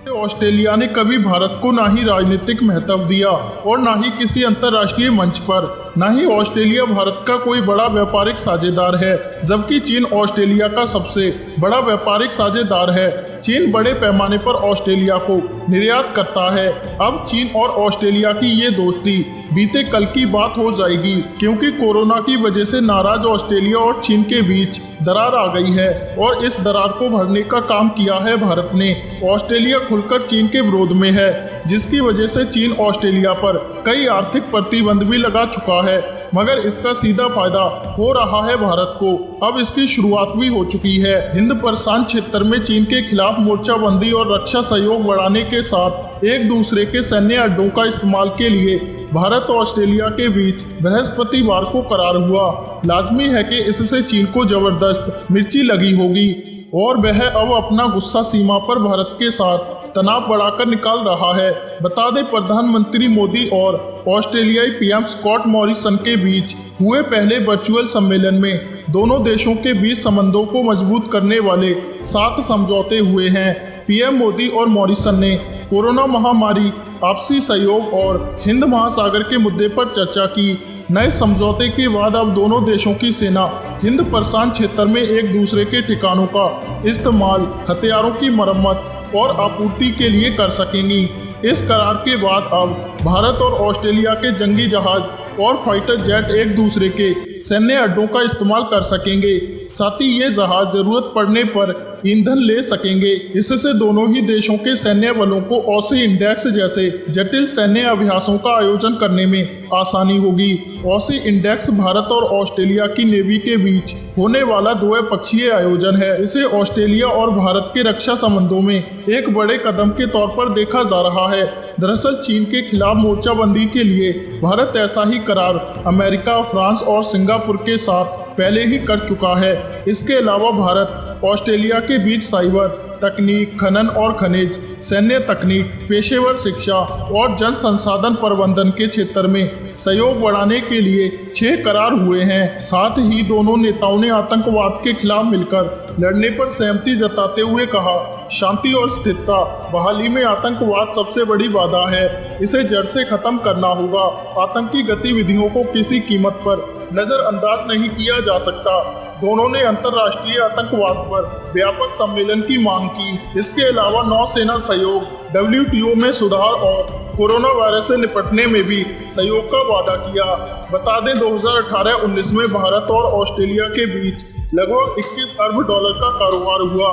Australia ने कभी भारत को ना ही राजनीतिक महत्व दिया और ना ही किसी अंतर्राष्ट्रीय मंच पर, ना ही ऑस्ट्रेलिया भारत का कोई बड़ा व्यापारिक साझेदार है, जबकि चीन ऑस्ट्रेलिया का सबसे बड़ा व्यापारिक साझेदार है। चीन बड़े पैमाने पर ऑस्ट्रेलिया को निर्यात करता है। अब चीन और ऑस्ट्रेलिया की ये दोस्ती बीते कल की बात हो जाएगी, क्योंकि कोरोना की वजह से नाराज ऑस्ट्रेलिया और चीन के बीच दरार आ गई है और इस दरार को भरने का काम किया है भारत ने। ऑस्ट्रेलिया खुलकर चीन के विरोध में है, जिसकी वजह से चीन ऑस्ट्रेलिया पर कई आर्थिक प्रतिबंध भी लगा चुका है, मगर इसका सीधा फायदा हो रहा है भारत को। अब इसकी शुरुआत भी हो चुकी है। हिंद प्रशांत क्षेत्र में चीन के खिलाफ मोर्चाबंदी और रक्षा सहयोग बढ़ाने के साथ एक दूसरे के सैन्य अड्डों का इस्तेमाल के लिए भारत और ऑस्ट्रेलिया के बीच बृहस्पतिवार को करार हुआ। लाजमी है कि इससे चीन को जबरदस्त मिर्ची लगी होगी और वह अब अपना गुस्सा सीमा पर भारत के साथ तनाव बढ़ाकर निकाल रहा है। बता दें, प्रधानमंत्री मोदी और ऑस्ट्रेलियाई पीएम स्कॉट मॉरिसन के बीच हुए पहले वर्चुअल सम्मेलन में दोनों देशों के बीच संबंधों को मजबूत करने वाले 7 समझौते हुए हैं। पीएम मोदी और मॉरिसन ने कोरोना महामारी, आपसी सहयोग और हिंद महासागर के मुद्दे पर चर्चा की। नए समझौते के बाद अब दोनों देशों की सेना हिंद प्रशांत क्षेत्र में एक दूसरे के ठिकानों का इस्तेमाल हथियारों की मरम्मत और आपूर्ति के लिए कर सकेंगी। इस करार के बाद अब भारत और ऑस्ट्रेलिया के जंगी जहाज और फाइटर जेट एक दूसरे के सैन्य अड्डों का इस्तेमाल कर सकेंगे। साथ ही ये जहाज जरूरत पड़ने पर ईंधन ले सकेंगे। इससे दोनों ही देशों के सैन्य बलों को ऑसी इंडेक्स जैसे जटिल सैन्य अभ्यासों का आयोजन करने में आसानी होगी। ऑसी इंडेक्स भारत और ऑस्ट्रेलिया की नेवी के बीच होने वाला द्विपक्षीय आयोजन है। इसे ऑस्ट्रेलिया और भारत के रक्षा संबंधों में एक बड़े कदम के तौर पर देखा जा रहा है। दरअसल चीन के खिलाफ मोर्चाबंदी के लिए भारत ऐसा ही करार अमेरिका, फ्रांस और सिंगापुर के साथ पहले ही कर चुका है। इसके अलावा भारत ऑस्ट्रेलिया के बीच साइबर तकनीक, खनन और खनिज, सैन्य तकनीक, पेशेवर शिक्षा और जन संसाधन प्रबंधन के क्षेत्र में सहयोग बढ़ाने के लिए 6 करार हुए हैं। साथ ही दोनों नेताओं ने आतंकवाद के खिलाफ मिलकर लड़ने पर सहमति जताते हुए कहा, शांति और स्थिरता बहाली में आतंकवाद सबसे बड़ी बाधा है, इसे जड़ से खत्म करना होगा। आतंकी गतिविधियों को किसी कीमत पर नजरअंदाज नहीं किया जा सकता। दोनों ने अंतर्राष्ट्रीय आतंकवाद पर व्यापक सम्मेलन की मांग की। इसके अलावा नौसेना सहयोग, WTO में सुधार और कोरोना वायरस से निपटने में भी सहयोग का वादा किया। बता दें, 2018-19 में भारत और ऑस्ट्रेलिया के बीच लगभग $21 अरब का कारोबार हुआ।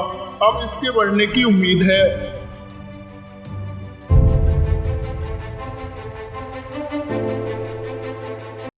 अब इसके बढ़ने की उम्मीद है।